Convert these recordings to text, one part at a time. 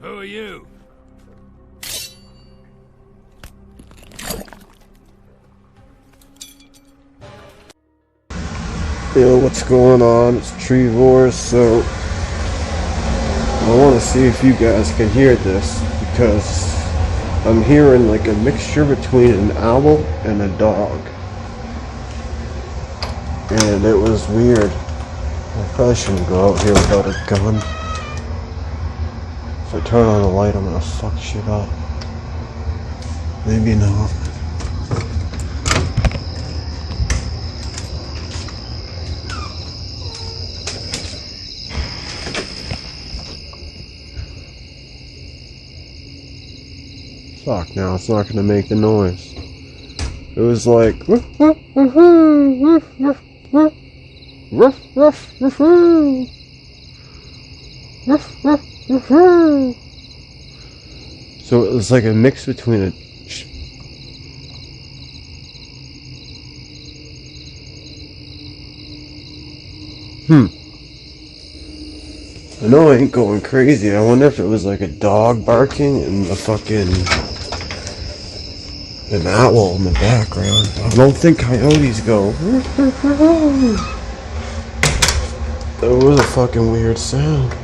Who are you? Yo, what's going on? It's Treevors. So I want to see if you guys can hear this, because I'm hearing like a mixture between an owl and a dog, and it was weird. I probably shouldn't go out here without a gun. If I turn on the light, I'm gonna fuck shit up. Maybe not. Fuck, now it's not gonna make the noise. It was like ruff ruff ruff ruff ruff ruff ruff ruff ruff ruff. So it was like a mix between a I know I ain't going crazy. I wonder if it was like a dog barking and a fucking an owl in the background. I don't think coyotes go. That was a fucking weird sound.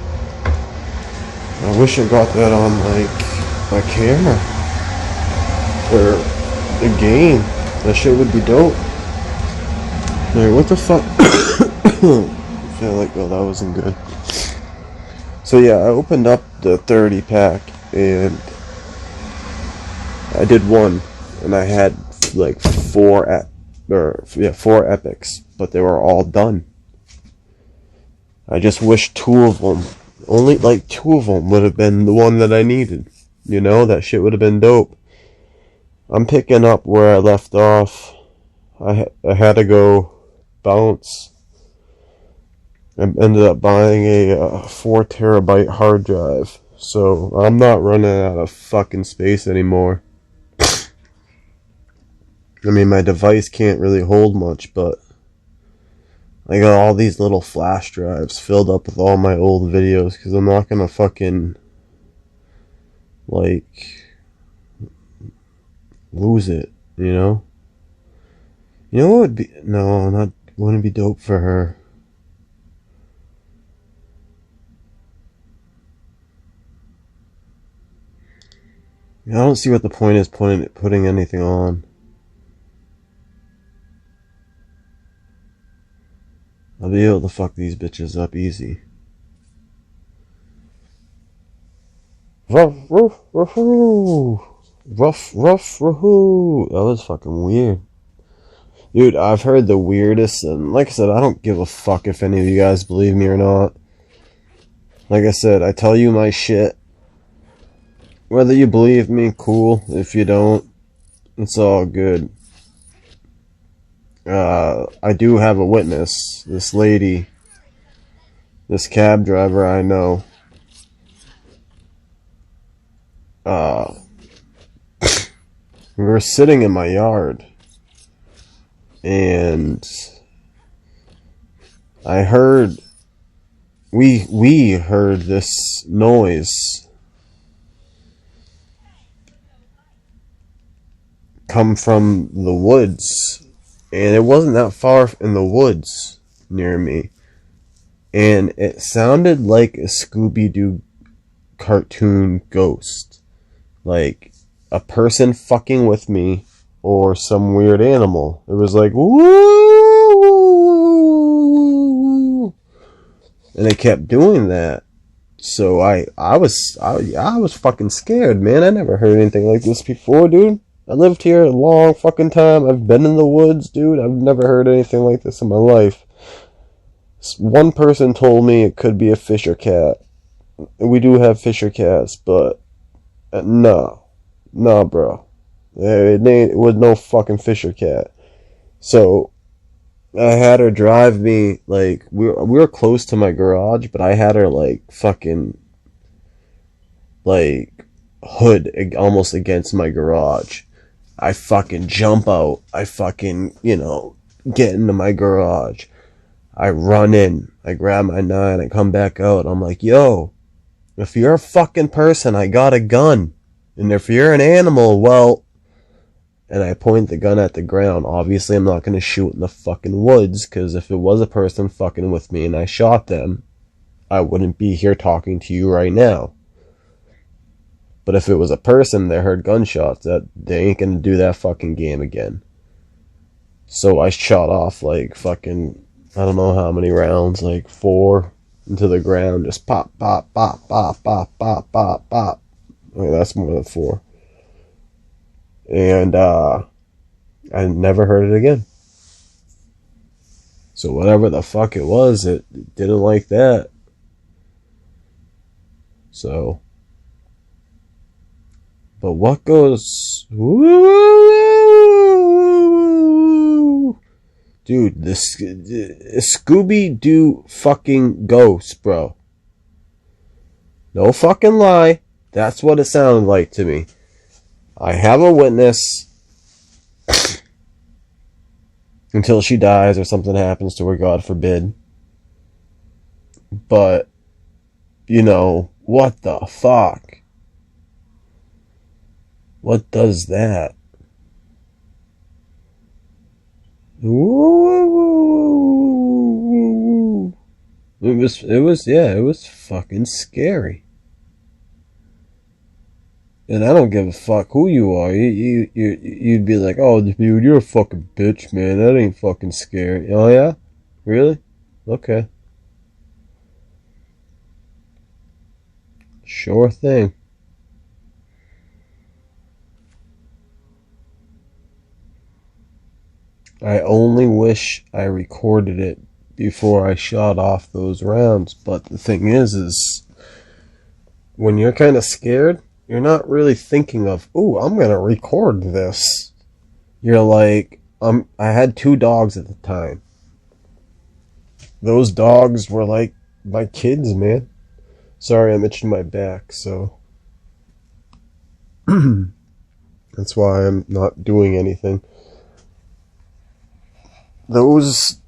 I wish I got that on like my camera or the game. That shit would be dope. Like, what the fuck? I feel like, oh, that wasn't good. So yeah, I opened up the 30 pack and I did one, and I had like four epics, but they were all done. I just wish only like two of them would have been the one that I needed. You know, that shit would have been dope. I'm picking up where I left off. I had to go bounce. I ended up buying a 4 terabyte hard drive, so I'm not running out of fucking space anymore. I mean, my device can't really hold much, but I got all these little flash drives filled up with all my old videos, because I'm not gonna fucking like lose it, you know? You know what would be, no, not, wouldn't be dope for her. I don't see what the point is putting anything on. I'll be able to fuck these bitches up easy. Ruff, ruff, ruff, ruff, ruff, ruff. That was fucking weird. Dude, I've heard the weirdest, and like I said, I don't give a fuck if any of you guys believe me or not. Like I said, I tell you my shit. Whether you believe me, cool. If you don't, it's all good. I do have a witness. This lady, this cab driver I know. We were sitting in my yard, and I heard, we heard this noise come from the woods, and it wasn't that far in the woods near me, and it sounded like a Scooby-Doo cartoon ghost, like a person fucking with me or some weird animal. It was like woo, and it kept doing that. So I was fucking scared, man. I never heard anything like this before, dude. I lived here a long fucking time. I've been in the woods, dude. I've never heard anything like this in my life. One person told me it could be a fisher cat. We do have fisher cats, but no, bro. It was no fucking fisher cat. So I had her drive me, like, we were close to my garage, but I had her like fucking like hood almost against my garage. I fucking jump out. I fucking, get into my garage. I run in. I grab my 9. I come back out. I'm like, yo. If you're a fucking person, I got a gun. And if you're an animal, well... And I point the gun at the ground. Obviously, I'm not going to shoot in the fucking woods, because if it was a person fucking with me and I shot them, I wouldn't be here talking to you right now. But if it was a person that heard gunshots, that they ain't going to do that fucking game again. So I shot off like fucking, I don't know how many rounds, like 4 into the ground, just pop, pop, pop, pop, pop, pop, pop, pop. Okay, that's more than 4. And I never heard it again. So whatever the fuck it was, it didn't like that. So, but what goes, woo, dude, this Scooby-Doo fucking ghost, bro. No fucking lie. That's what it sounded like to me. I have a witness until she dies or something happens to her, God forbid. But, you know, what the fuck? What does that? Ooh. It was fucking scary. And I don't give a fuck who you are. You'd be like, oh, dude, you're a fucking bitch, man. That ain't fucking scary. Oh, yeah? Really? Okay. Sure thing. I only wish I recorded it before I shot off those rounds. But the thing is when you're kind of scared, you're not really thinking of, ooh, I'm going to record this. You're like, I had 2 dogs at the time. Those dogs were like my kids, man. Sorry, I'm itching my back, so. That's why I'm not doing anything. Those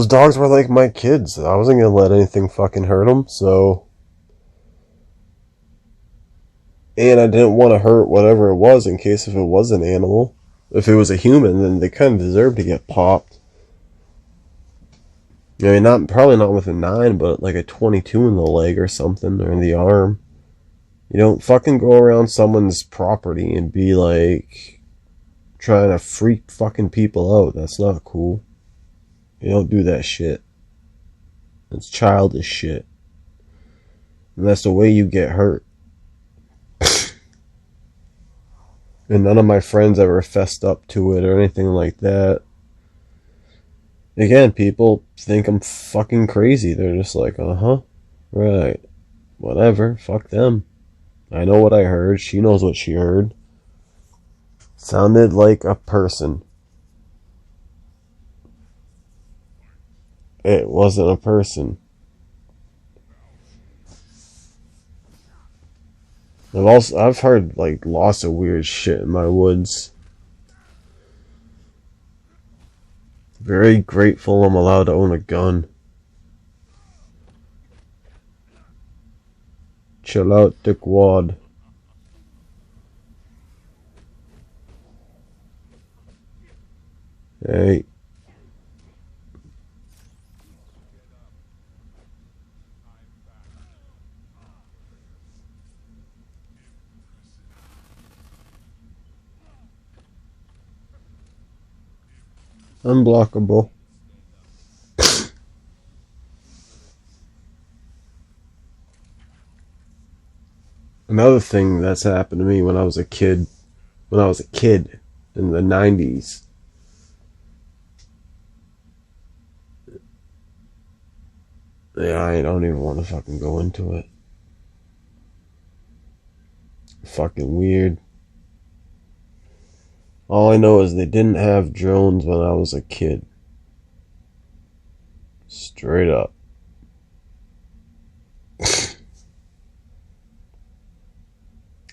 dogs were like my kids. I wasn't going to let anything fucking hurt them, so. And I didn't want to hurt whatever it was in case if it was an animal. If it was a human, then they kind of deserve to get popped. I mean, probably not with a 9, but like a 22 in the leg or something, or in the arm. You don't fucking go around someone's property and be like, trying to freak fucking people out. That's not cool. You don't do that shit. It's childish shit. And that's the way you get hurt. And none of my friends ever fessed up to it or anything like that. Again, people think I'm fucking crazy. They're just like, uh-huh, right, whatever, fuck them. I know what I heard. She knows what she heard. Sounded like a person. It wasn't a person. I've heard like lots of weird shit in my woods. Very grateful I'm allowed to own a gun. Chill out, dickwad. Hey. Unblockable. Another thing that's happened to me when I was a kid in the 90s. Yeah, I don't even want to fucking go into it. Fucking weird. All I know is they didn't have drones when I was a kid. Straight up.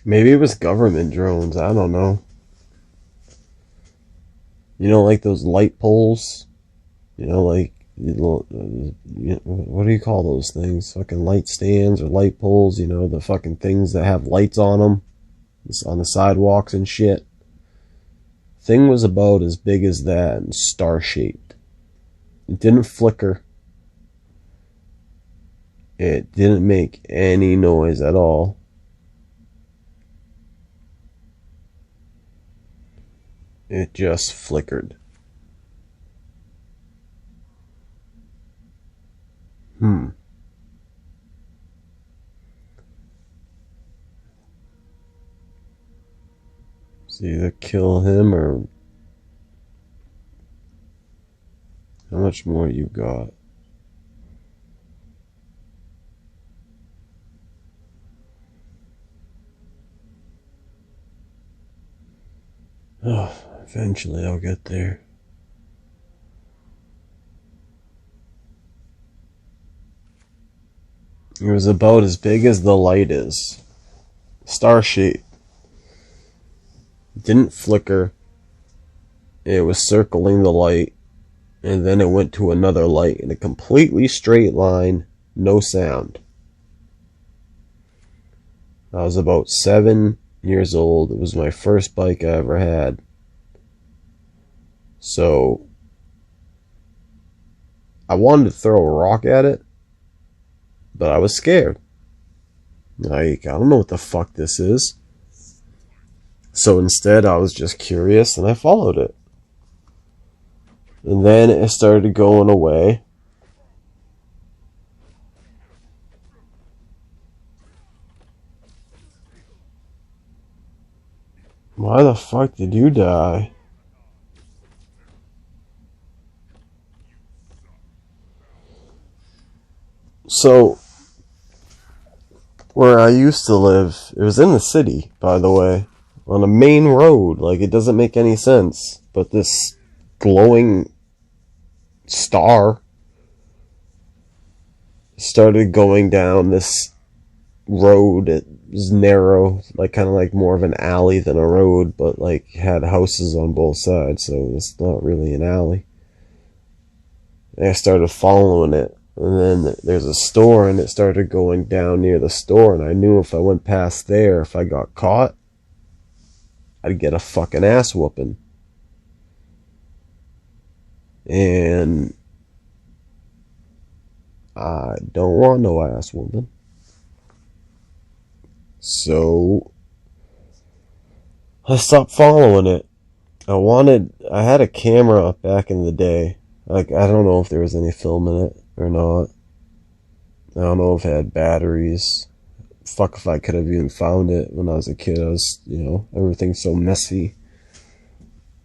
Maybe it was government drones, I don't know. You know, like those light poles? You know, like what do you call those things? Fucking light stands or light poles, the fucking things that have lights on them on the sidewalks and shit. Thing was about as big as that and star-shaped. It didn't flicker. It didn't make any noise at all. It just flickered. So either kill him or... How much more you got? Oh, eventually I'll get there. It was about as big as the light is. Star shape. Didn't flicker. It was circling the light. And then it went to another light in a completely straight line. No sound. I was about 7 years old. It was my first bike I ever had. So I wanted to throw a rock at it, but I was scared. Like, I don't know what the fuck this is. So instead, I was just curious and I followed it. And then it started going away. Why the fuck did you die? So, where I used to live, it was in the city, by the way, on a main road. Like, it doesn't make any sense. But this glowing star started going down this road. It was narrow, like kind of like more of an alley than a road, but like had houses on both sides, so it's not really an alley. And I started following it, and then there's a store, and it started going down near the store, and I knew if I went past there, if I got caught, I'd get a fucking ass whooping. And I don't want no ass whooping. So I stopped following it. I had a camera back in the day. Like, I don't know if there was any film in it or not. I don't know if it had batteries. Fuck if I could have even found it when I was a kid. I was, everything's so messy.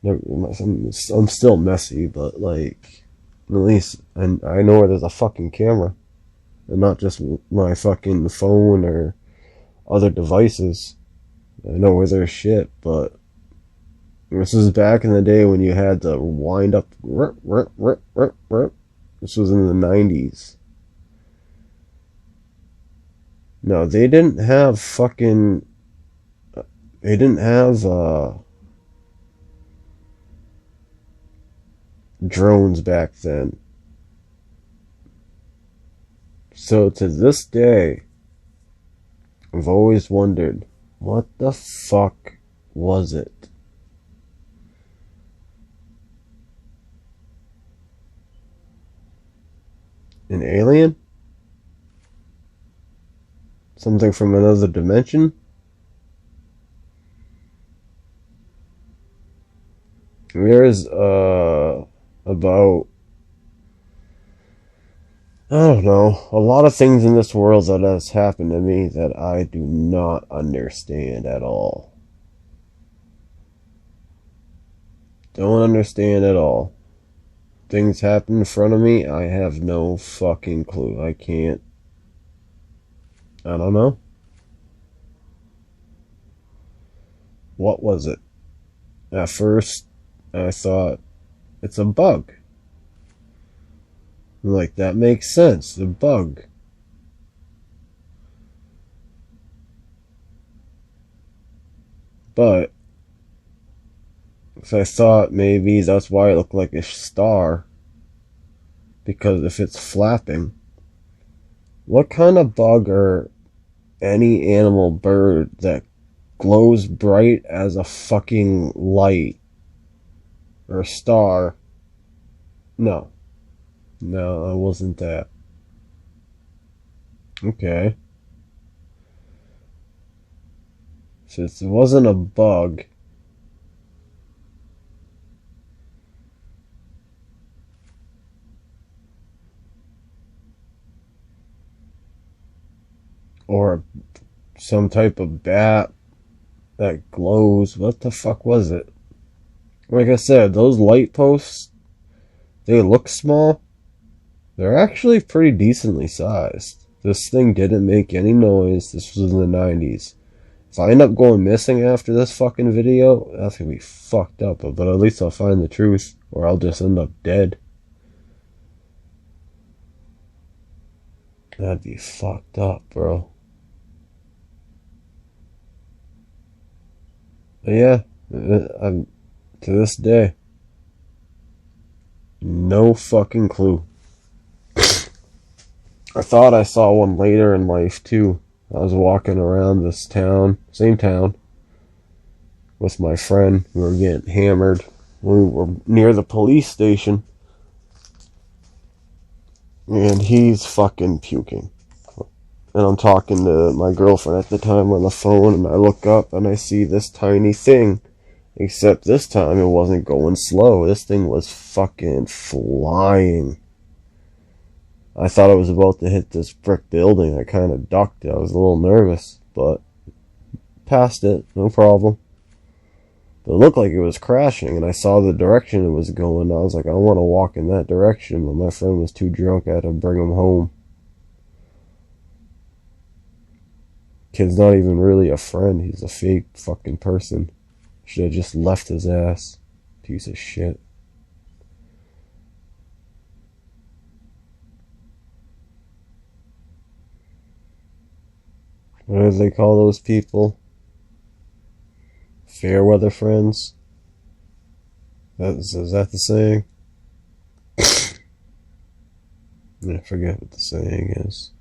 I'm still messy, but like, at least I know where there's a fucking camera. And not just my fucking phone or other devices. I know where there's shit, but this was back in the day when you had to wind up. This was in the 90s. No, they didn't have fucking. They didn't have drones back then. So to this day, I've always wondered, what the fuck was it? An alien? Something from another dimension? There's about, I don't know, a lot of things in this world that has happened to me that I do not understand at all. Don't understand at all. Things happen in front of me, I have no fucking clue. I don't know. What was it? At first, I thought, it's a bug. Like, that makes sense, the bug. But if I thought maybe that's why it looked like a star, Because if it's flapping, what kind of bug or any animal, bird that glows bright as a fucking light or a star? No. No, it wasn't that. Okay. Since it wasn't a bug, or some type of bat that glows, what the fuck was it? Like I said, those light posts, they look small. They're actually pretty decently sized. This thing didn't make any noise. This was in the 90s. If I end up going missing after this fucking video, that's gonna be fucked up. But at least I'll find the truth, or I'll just end up dead. That'd be fucked up, bro. But yeah, I'm, to this day, no fucking clue. I thought I saw one later in life too. I was walking around this town, same town, with my friend. We were getting hammered. We were near the police station. And he's fucking puking. And I'm talking to my girlfriend at the time on the phone, and I look up and I see this tiny thing. Except this time it wasn't going slow. This thing was fucking flying. I thought I was about to hit this brick building. I kind of ducked. I was a little nervous, but passed it, no problem. But it looked like it was crashing, and I saw the direction it was going. I was like, I want to walk in that direction, but my friend was too drunk. I had to bring him home. Kid's not even really a friend. He's a fake fucking person. Should have just left his ass. Piece of shit. What do they call those people? Fair weather friends? Is that the saying? I forget what the saying is.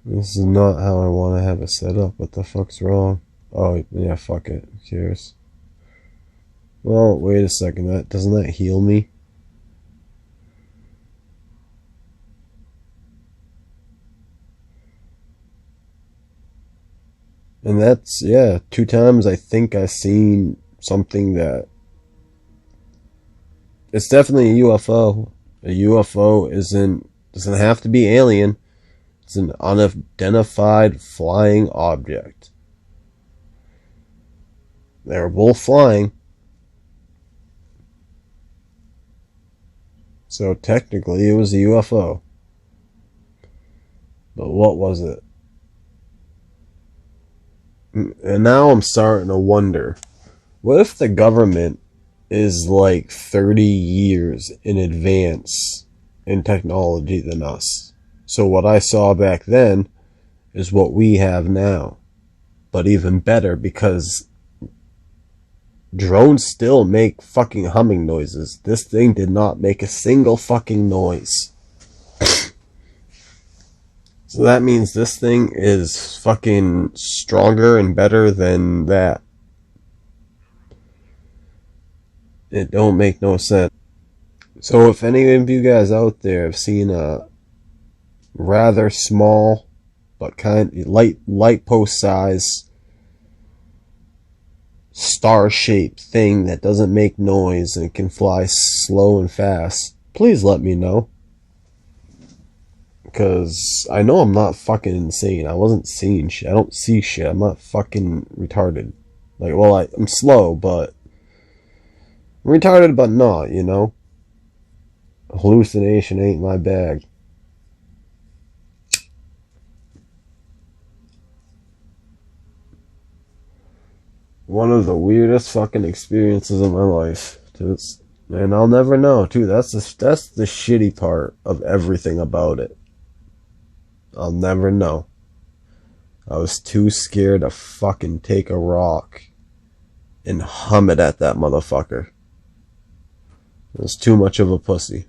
This is not how I want to have it set up. What the fuck's wrong? Oh, yeah, fuck it. Who cares? Well, wait a second. Doesn't that heal me? And that's, yeah, 2 times I think I've seen something that... It's definitely a UFO. A UFO doesn't have to be alien. It's an unidentified flying object. They were both flying. So technically it was a UFO. But what was it? And now I'm starting to wonder, what if the government is like 30 years in advance in technology than us? So what I saw back then is what we have now. But even better, because drones still make fucking humming noises. This thing did not make a single fucking noise. So that means this thing is fucking stronger and better than that. It don't make no sense. So if any of you guys out there have seen a rather small but kind of light post size star-shaped thing that doesn't make noise and can fly slow and fast, please let me know. Because I know I'm not fucking insane. I wasn't seeing shit. I don't see shit. I'm not fucking retarded. Like, well, I'm slow, but... I'm retarded, but not, you know? Hallucination ain't my bag. One of the weirdest fucking experiences of my life. And I'll never know, too. That's the shitty part of everything about it. I'll never know. I was too scared to fucking take a rock and hum it at that motherfucker. was too much of a pussy.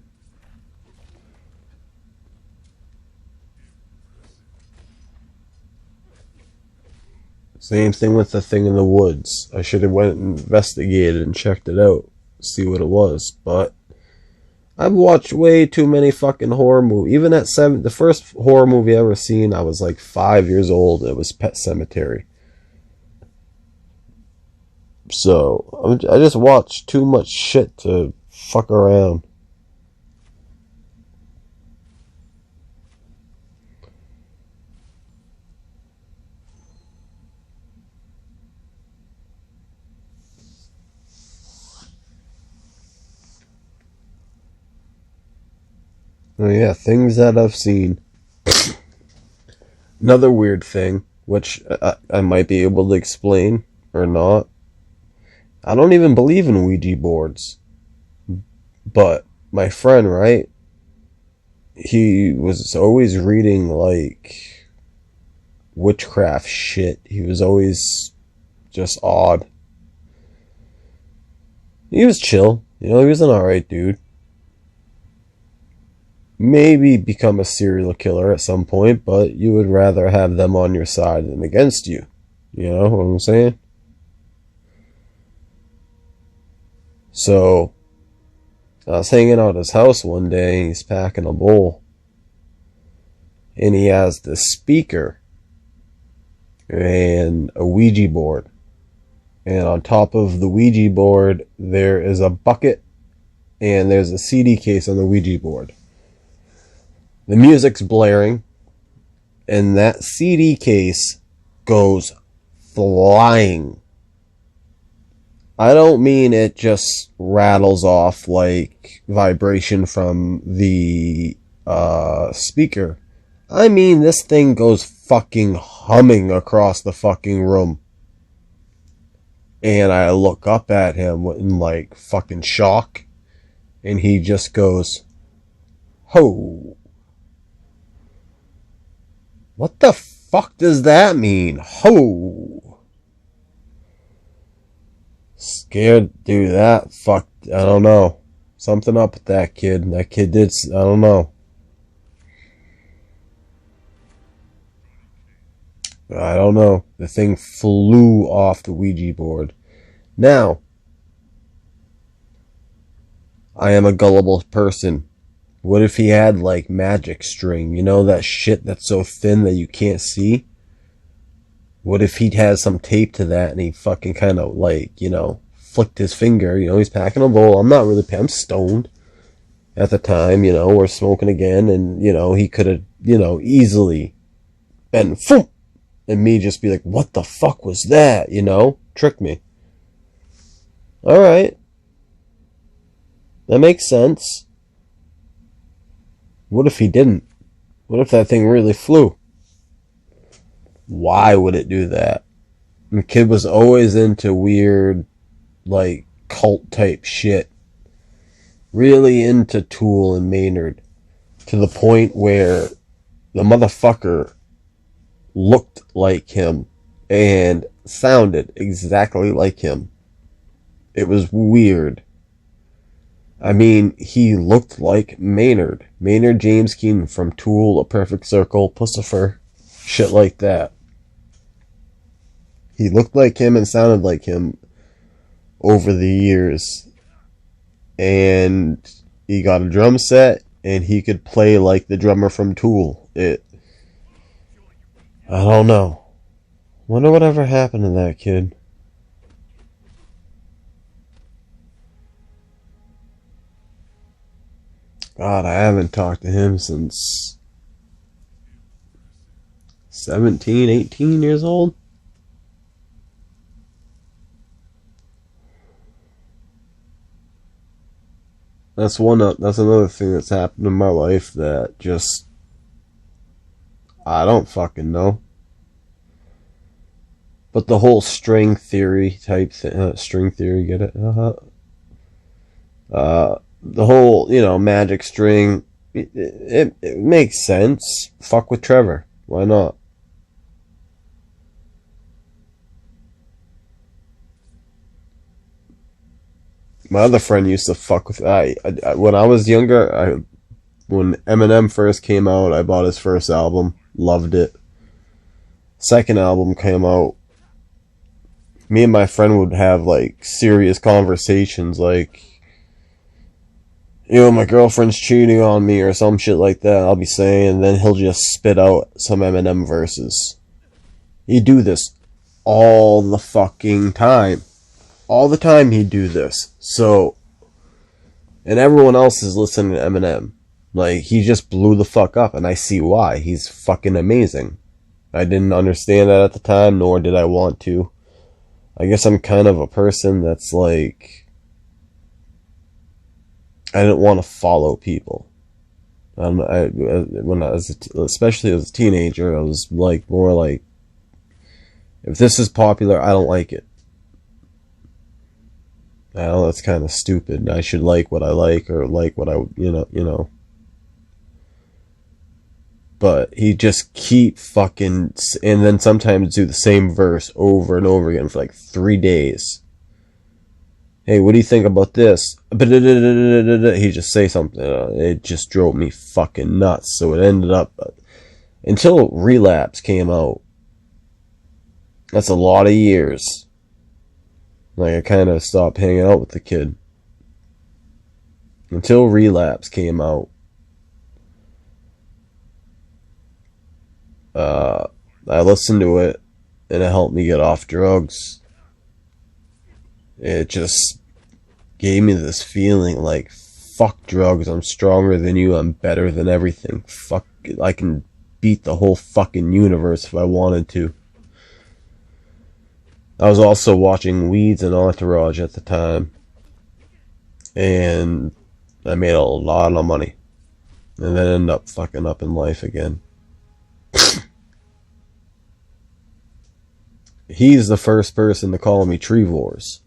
Same thing with the thing in the woods. I should have went and investigated and checked it out, see what it was. But I've watched way too many fucking horror movies. Even at 7, the first horror movie I ever seen, I was like 5 years old. It was Pet Sematary. So I just watched too much shit to fuck around. Oh yeah, things that I've seen. Another weird thing, which I might be able to explain or not. I don't even believe in Ouija boards. But my friend, right? He was always reading like witchcraft shit. He was always just odd. He was chill. You know, he was an alright dude. Maybe become a serial killer at some point, but you would rather have them on your side than against you. You know what I'm saying? So, I was hanging out at his house one day, and he's packing a bowl. And he has this speaker and a Ouija board. And on top of the Ouija board, there is a bucket and there's a CD case on the Ouija board. The music's blaring, and that CD case goes flying. I don't mean it just rattles off like vibration from the speaker. I mean this thing goes fucking humming across the fucking room. And I look up at him in like fucking shock, and he just goes, "Ho. What the fuck does that mean? Ho." Scared to do that. Fuck, I don't know. Something up with that kid. That kid did, I don't know. I don't know. The thing flew off the Ouija board. Now, I am a gullible person. What if he had like magic string? You know, that shit that's so thin that you can't see? What if he has some tape to that and he fucking kind of like, you know, flicked his finger? You know, he's packing a bowl. I'm stoned at the time, you know, we're smoking again, and, you know, he could have, you know, easily been, phoom, and me just be like, what the fuck was that? You know, trick me. Alright. That makes sense. What if he didn't? What if that thing really flew? Why would it do that? The kid was always into weird, like, cult type shit. Really into Tool and Maynard. To the point where the motherfucker looked like him and sounded exactly like him. It was weird. I mean, he looked like Maynard. Maynard James Keenan from Tool, A Perfect Circle, Pussifer, shit like that. He looked like him and sounded like him over the years. And he got a drum set, and he could play like the drummer from Tool. I don't know. Wonder whatever happened to that kid. God, I haven't talked to him since 17, 18 years old. That's another thing that's happened in my life that just, I don't fucking know. But the whole string theory type thing, string theory, get it? The whole, you know, magic string, it makes sense. Fuck with Trevor. Why not? My other friend used to fuck with when I was younger. When Eminem first came out, I bought his first album, loved it. Second album came out. Me and my friend would have like serious conversations, like, my girlfriend's cheating on me or some shit like that. I'll be saying, and then he'll just spit out some Eminem verses. He'd do this all the fucking time. All the time he'd do this. So, and everyone else is listening to Eminem. Like, he just blew the fuck up, and I see why. He's fucking amazing. I didn't understand that at the time, nor did I want to. I guess I'm kind of a person that's like, I didn't want to follow people. Especially as a teenager, I was like, more like, if this is popular, I don't like it. I know that's kind of stupid. I should like what I like, or like what I, But he just keep fucking, and then sometimes do the same verse over and over again for like 3 days. Hey, what do you think about this? He just say something. It just drove me fucking nuts. So it ended up, until Relapse came out. That's a lot of years. Like, I kind of stopped hanging out with the kid. Until Relapse came out. I listened to it, and it helped me get off drugs. It just gave me this feeling like, fuck drugs, I'm stronger than you, I'm better than everything. Fuck, I can beat the whole fucking universe if I wanted to. I was also watching Weeds and Entourage at the time, and I made a lot of money, and then ended up fucking up in life again. He's the first person to call me Treevors.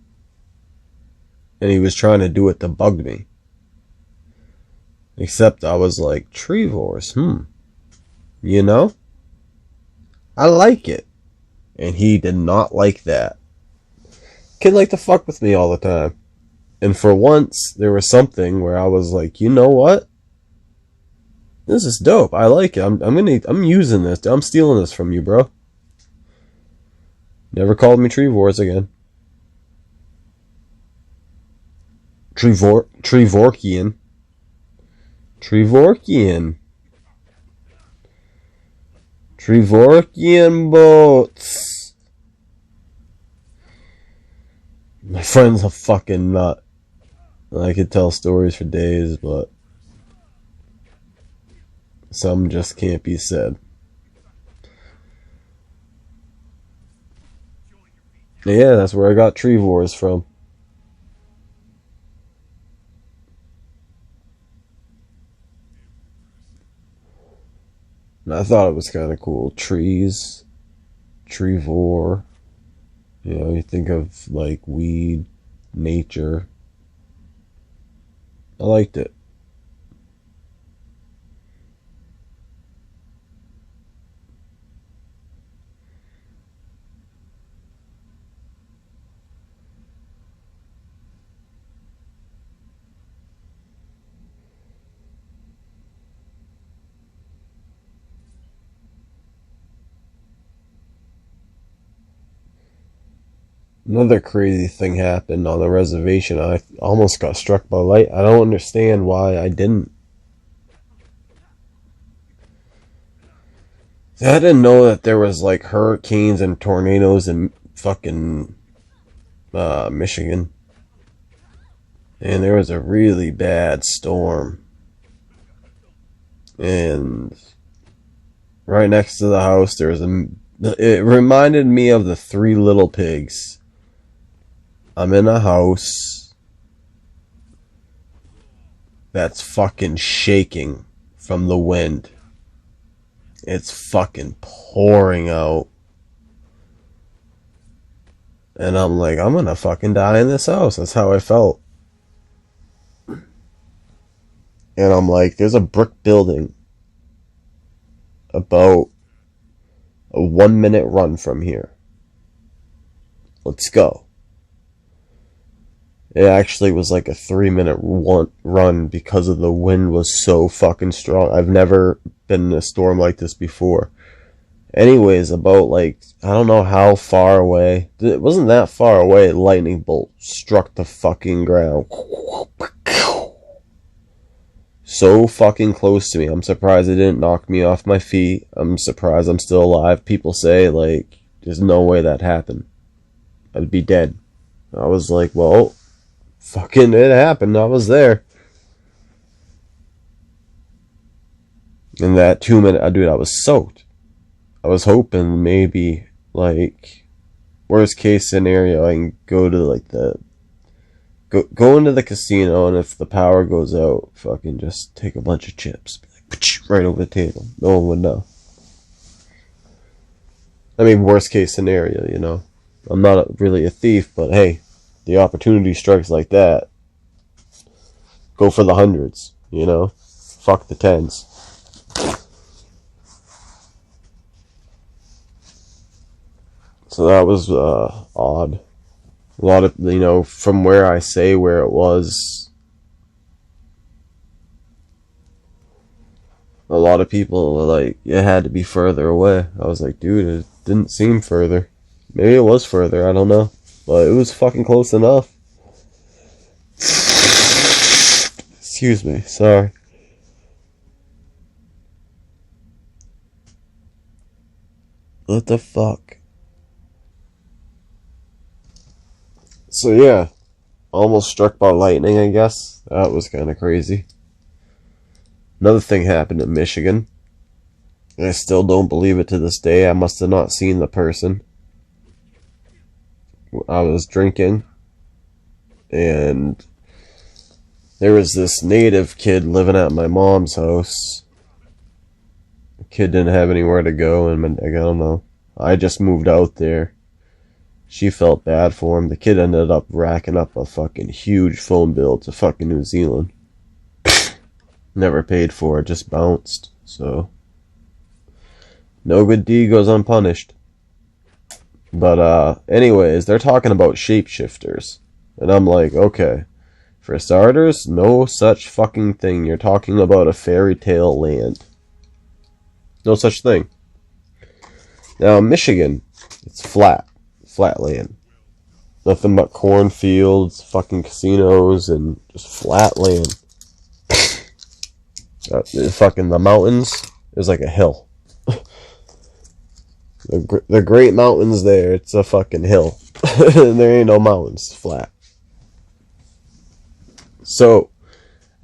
And he was trying to do it to bug me. Except I was like, Treevors, I like it. And he did not like that. Kid liked to fuck with me all the time. And for once, there was something where I was like, you know what? This is dope. I like it. I'm using this. I'm stealing this from you, bro. Never called me Treevors again. Trevorkian. Trevorkian boats. My friend's a fucking nut. I could tell stories for days, but some just can't be said. Yeah, that's where I got Treevors from. And I thought it was kind of cool. Trees, Trevor. You think of like weed, nature. I liked it. Another crazy thing happened on the reservation. I almost got struck by light. I don't understand why I didn't. I didn't know that there was like hurricanes and tornadoes in fucking Michigan. And there was a really bad storm. And right next to the house, there was it reminded me of the Three Little Pigs. I'm in a house that's fucking shaking from the wind. It's fucking pouring out. And I'm like, I'm gonna fucking die in this house. That's how I felt. And I'm like, there's a brick building about a 1-minute run from here. Let's go. It actually was like a 3-minute run because of the wind was so fucking strong. I've never been in a storm like this before. Anyways, about like, I don't know how far away. It wasn't that far away. A lightning bolt struck the fucking ground. So fucking close to me. I'm surprised it didn't knock me off my feet. I'm surprised I'm still alive. People say, like, there's no way that happened. I'd be dead. I was like, well, fucking it happened. I was there. And that 2 minute, dude, I was soaked. I was hoping maybe, like, worst case scenario, I can go to, like, go into the casino, and if the power goes out, fucking just take a bunch of chips. Like, right over the table. No one would know. I mean, worst case scenario, you know. I'm not really a thief, but hey, the opportunity strikes like that. Go for the hundreds, you know. Fuck the tens. So that was odd. A lot of, you know, from where I say where it was, a lot of people were like, it had to be further away. I was like, dude, it didn't seem further. Maybe it was further, I don't know. But it was fucking close enough. Excuse me, sorry. What the fuck? So yeah, almost struck by lightning, I guess. That was kind of crazy. Another thing happened in Michigan. I still don't believe it to this day. I must have not seen the person. I was drinking, and there was this native kid living at my mom's house. The kid didn't have anywhere to go, and I don't know. I just moved out there. She felt bad for him. The kid ended up racking up a fucking huge phone bill to fucking New Zealand. Never paid for it, just bounced. So, no good deed goes unpunished. But, anyways, they're talking about shapeshifters. And I'm like, okay. For starters, no such fucking thing. You're talking about a fairy tale land. No such thing. Now, Michigan, it's flat. Flat land. Nothing but cornfields, fucking casinos, and just flat land. Fucking the mountains is like a hill. The Great Mountains there, it's a fucking hill. There ain't no mountains, it's flat. So,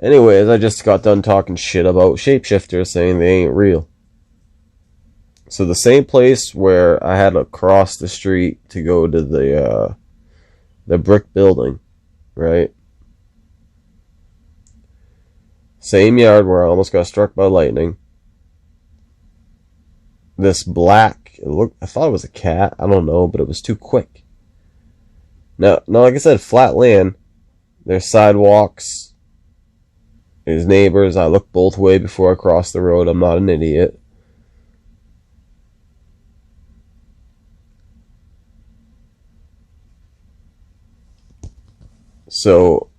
anyways, I just got done talking shit about shapeshifters, saying they ain't real. So the same place where I had to cross the street to go to the brick building, right? Same yard where I almost got struck by lightning. This black, I thought it was a cat, I don't know, but it was too quick. Now, like I said, flat land. There's sidewalks. There's neighbors. I look both ways before I cross the road. I'm not an idiot. So,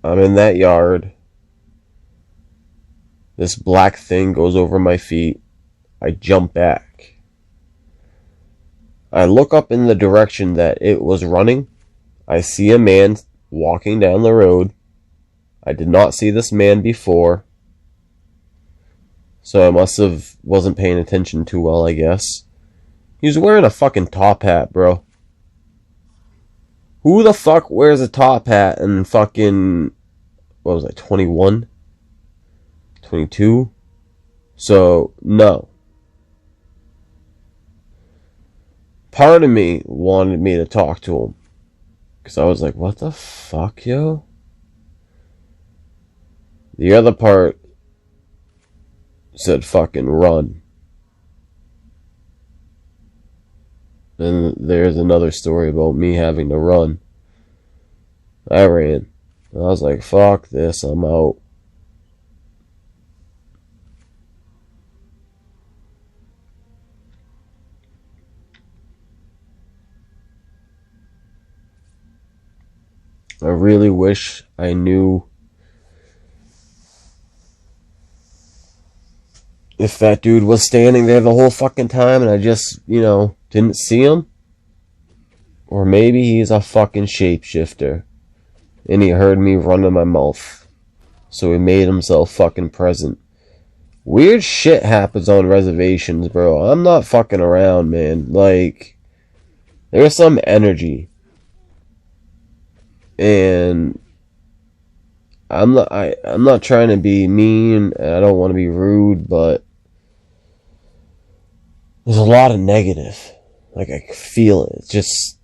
I'm in that yard. This black thing goes over my feet. I jump back. I look up in the direction that it was running. I see a man walking down the road. I did not see this man before. So I wasn't paying attention too well, I guess. He was wearing a fucking top hat, bro. Who the fuck wears a top hat and fucking, what was I, 21? 22? So, no. Part of me wanted me to talk to him. Because I was like, what the fuck, yo? The other part said fucking run. Then there's another story about me having to run. I ran. I was like, fuck this, I'm out. I really wish I knew if that dude was standing there the whole fucking time and I just, didn't see him. Or maybe he's a fucking shapeshifter and he heard me running my mouth, so he made himself fucking present. Weird shit happens on reservations, bro. I'm not fucking around, man. Like, there's some energy. And I'm not trying to be mean, and I don't want to be rude, but there's a lot of negative. Like, I can feel it. It's just,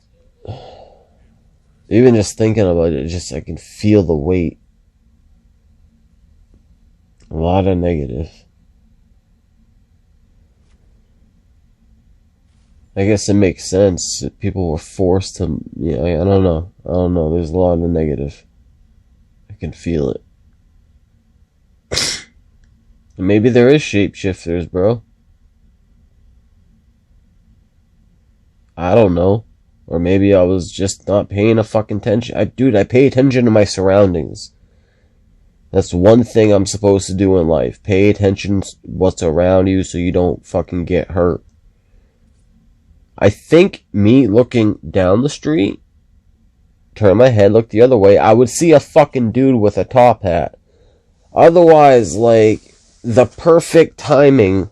even just thinking about it, I can feel the weight. A lot of negative. I guess it makes sense. People were forced to, I don't know. There's a lot of negative. I can feel it. And maybe there is shapeshifters, bro. I don't know. Or maybe I was just not paying a fucking attention. I pay attention to my surroundings. That's one thing I'm supposed to do in life. Pay attention to what's around you so you don't fucking get hurt. I think me looking down the street, turn my head, look the other way, I would see a fucking dude with a top hat. Otherwise, like, the perfect timing,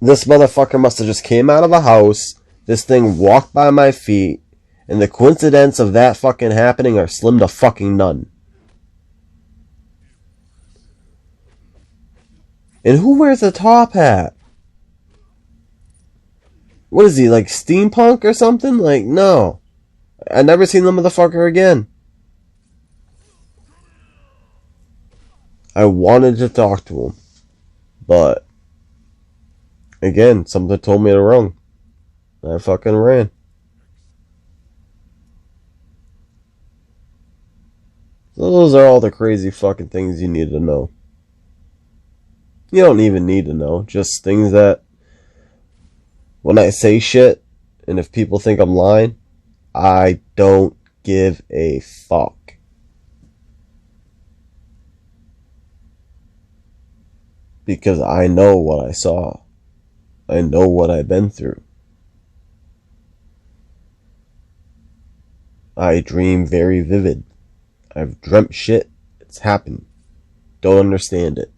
this motherfucker must have just came out of a house, this thing walked by my feet, and the coincidence of that fucking happening are slim to fucking none. And who wears a top hat? What is he, like steampunk or something? Like, no. I never seen the motherfucker again. I wanted to talk to him. But, again, something told me to run. I fucking ran. So those are all the crazy fucking things you need to know. You don't even need to know. Just things that, when I say shit, and if people think I'm lying, I don't give a fuck. Because I know what I saw. I know what I've been through. I dream very vivid. I've dreamt shit. It's happened. Don't understand it.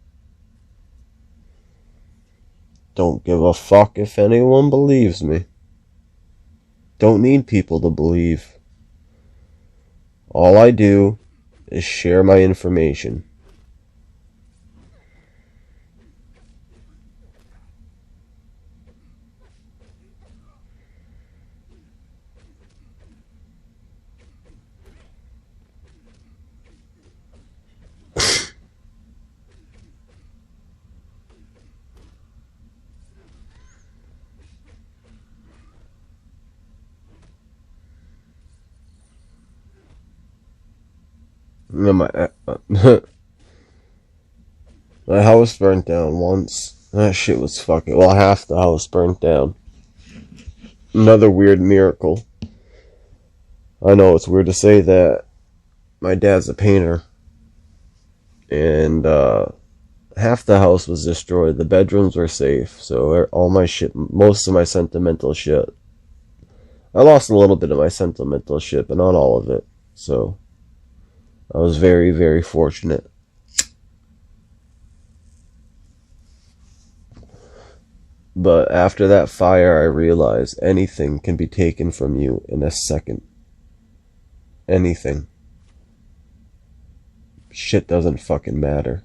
Don't give a fuck if anyone believes me. Don't need people to believe. All I do is share my information. My house burnt down once. That shit was fucking... Well, half the house burnt down. Another weird miracle. I know it's weird to say that. My dad's a painter. And half the house was destroyed. The bedrooms were safe. So all my shit, most of my sentimental shit. I lost a little bit of my sentimental shit, but not all of it. So I was very, very fortunate. But after that fire, I realized anything can be taken from you in a second. Anything. Shit doesn't fucking matter.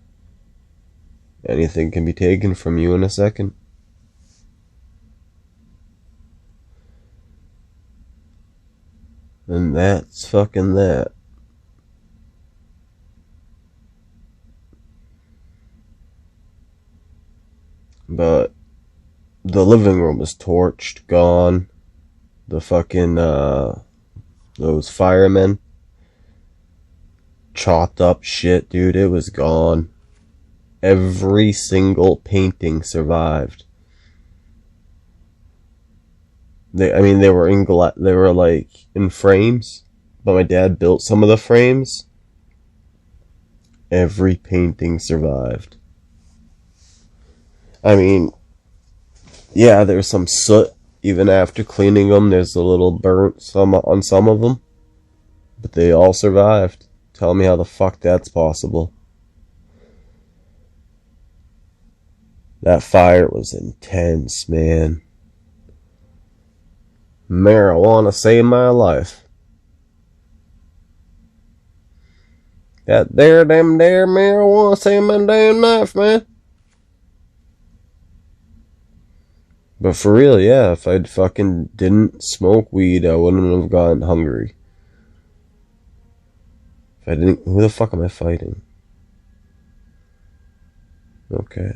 Anything can be taken from you in a second. And that's fucking that. But the living room is torched, gone. The fucking, those firemen, chopped up shit, dude, it was gone. Every single painting survived. They were like in frames, but my dad built some of the frames. Every painting survived. I mean, yeah, there's some soot. Even after cleaning them, there's a little burnt on some of them. But they all survived. Tell me how the fuck that's possible. That fire was intense, man. Marijuana saved my life. Them there marijuana saved my damn life, man. But for real, yeah, if I'd fucking didn't smoke weed, I wouldn't have gotten hungry. If I didn't, who the fuck am I fighting? Okay.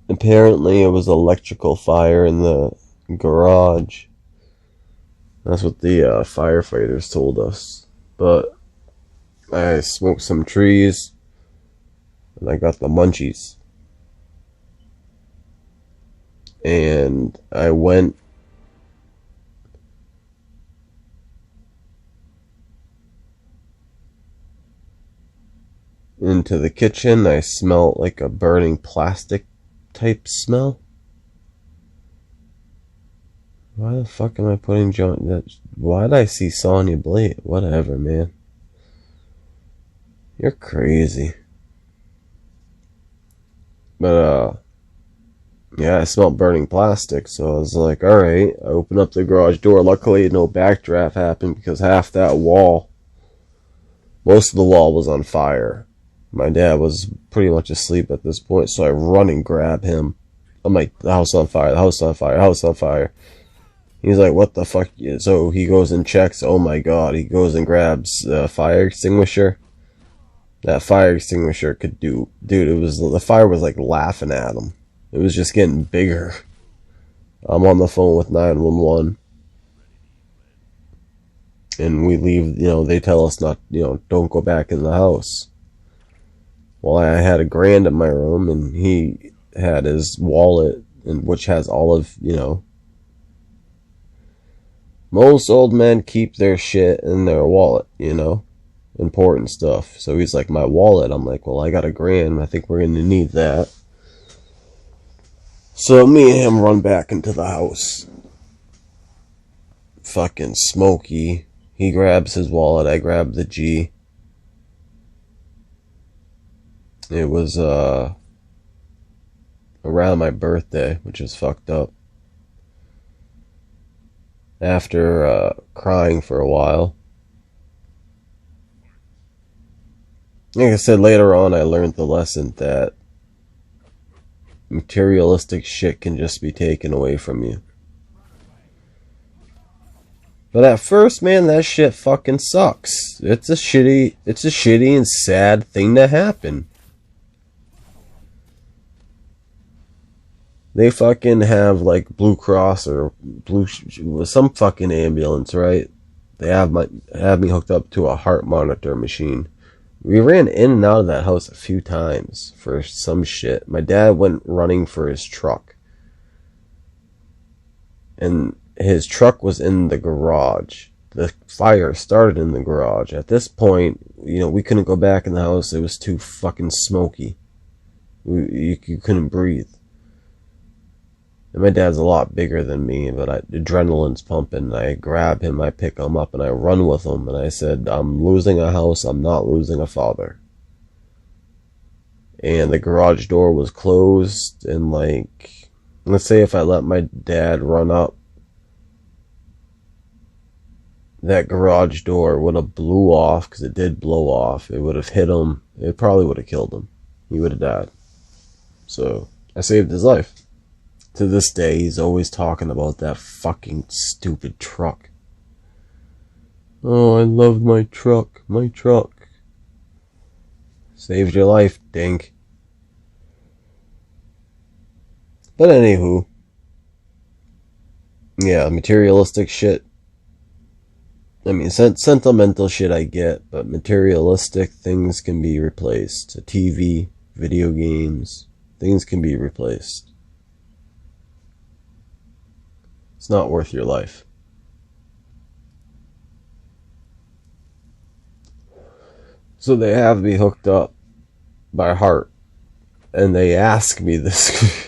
Apparently it was electrical fire in the garage. That's what the firefighters told us. But I smoked some trees and I got the munchies. And I went into the kitchen. I smelled like a burning plastic type smell. Why the fuck am I putting John? Why did I see Sonya Blade? Whatever, man. You're crazy. But yeah, I smelled burning plastic, so I was like, alright. I opened up the garage door. Luckily, no backdraft happened because half that wall, most of the wall was on fire. My dad was pretty much asleep at this point, so I run and grab him. I'm like, the house on fire, the house on fire, the house on fire. He's like, what the fuck? So he goes and checks. Oh my god. He goes and grabs a fire extinguisher. That fire extinguisher could do... Dude, the fire was like laughing at him. It was just getting bigger. I'm on the phone with 911. And we leave, they tell us not, don't go back in the house. Well, I had $1,000 in my room, and he had his wallet, which has all of, most old men keep their shit in their wallet, important stuff. So he's like, my wallet. I'm like, well, I got $1,000. I think we're going to need that. So me and him run back into the house. Fucking Smokey. He grabs his wallet. I grab the G. It was around my birthday, which is fucked up. After crying for a while. Like I said, later on I learned the lesson that materialistic shit can just be taken away from you. But at first, man, that shit fucking sucks. It's a shitty and sad thing to happen. They fucking have like Blue Cross or some fucking ambulance, right? They have me hooked up to a heart monitor machine. We ran in and out of that house a few times for some shit. My dad went running for his truck. And his truck was in the garage. The fire started in the garage. At this point, we couldn't go back in the house. It was too fucking smoky. You couldn't breathe. And my dad's a lot bigger than me, but adrenaline's pumping. I grab him, I pick him up, and I run with him. And I said, I'm losing a house, I'm not losing a father. And the garage door was closed, and like, let's say if I let my dad run up, that garage door would have blew off, because it did blow off. It would have hit him. It probably would have killed him. He would have died. So, I saved his life. To this day, he's always talking about that fucking stupid truck. Oh, I loved my truck. My truck. Saved your life, dink. But anywho. Yeah, materialistic shit. I mean, sentimental shit I get, but materialistic things can be replaced. A TV, video games, things can be replaced. It's not worth your life. So they have me hooked up by heart, and they ask me this